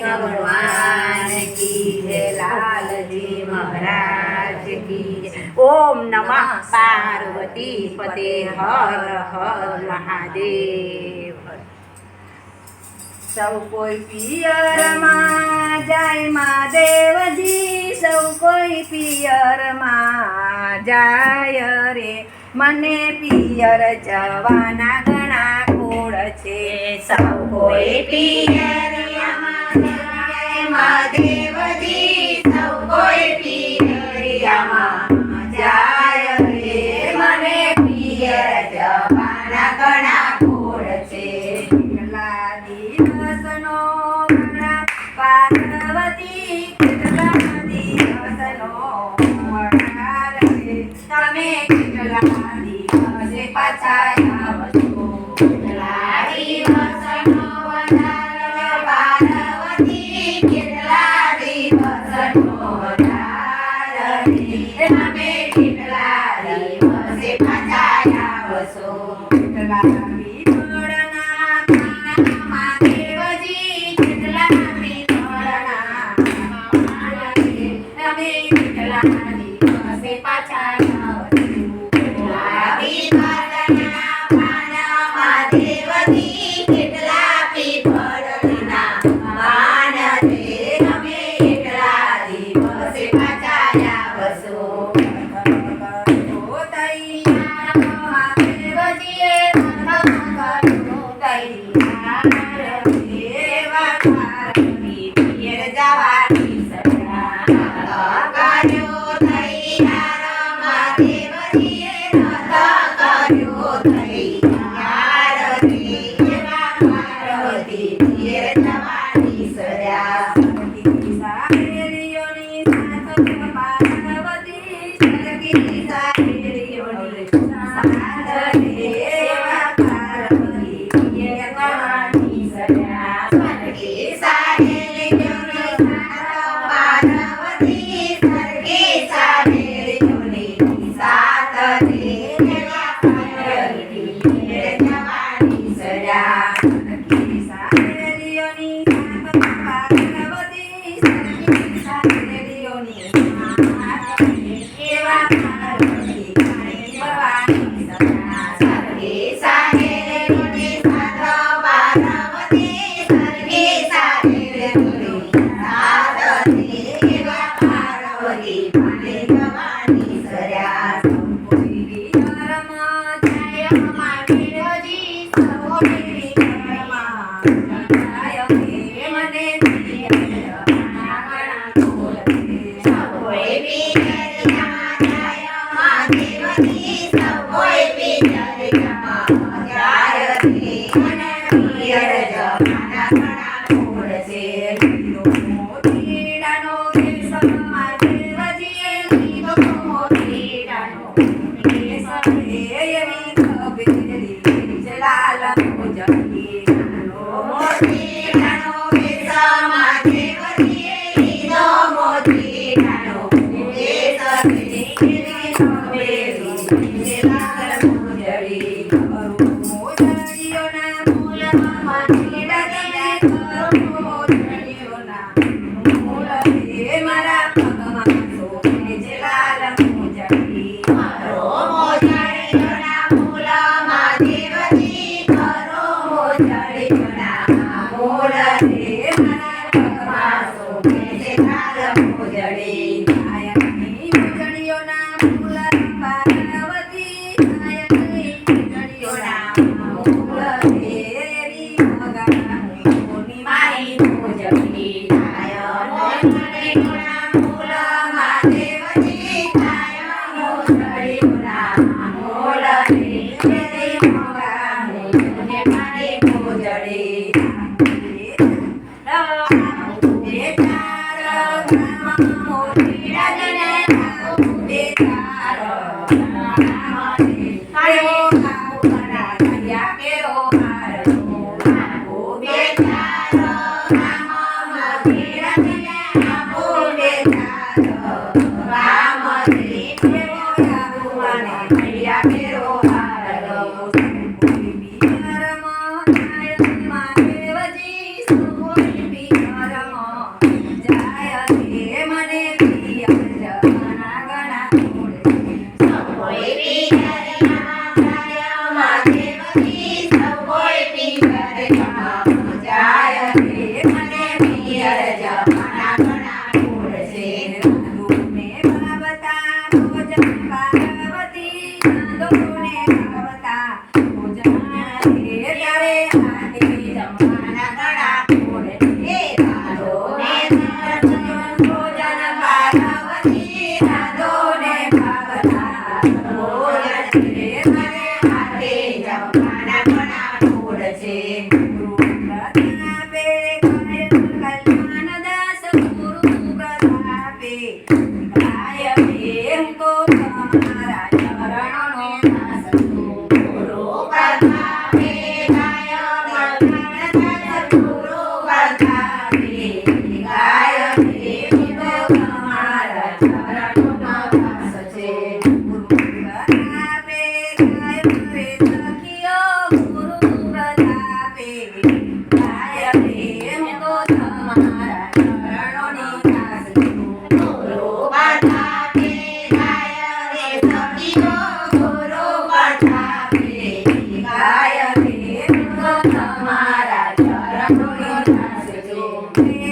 भगवान की जय, लालजी महाराज की जय। ओम नमः पार्वती पते, हर हर महादेव। सौ कोई पियर माँ जाय महादेवजी, सौ कोई पियर माँ जाय रे, मने पियर जवाना घणा कोड छे। सौ कोई पियर माँ जाय महादेवजी, सौ कोई पियरिया माँ जाय रे, मने पियर जवाना घणा कोड छे। पार्वती કેટલા દિવસનો વરસાદ છે, તમે કેટલા દિવસે પાછા આવશો। કેટલા દિવસનો વરસાદ પાર્વતી, કેટલા દિવસનો વરસાદ છે, તમે કેટલા દિવસે પાછા આવશો। કેટલા વિઠળના કાનમાં દેવજી, કેટલા પાછા ગાય રે હું તો તમારા ચરણોનો દાસ છે. ગુરુ પ્રતાપે ગાય રે સખીઓ, ગુરુ પ્રતાપે ગાય રે હું તો તમારા ચરણોનો દાસ છું. ગુરુ પ્રતાપે ગાય રે સખીઓ, ગુરુ પ્રતાપે ગાય રે હું તો તમારા ચરણોનો દાસ છું.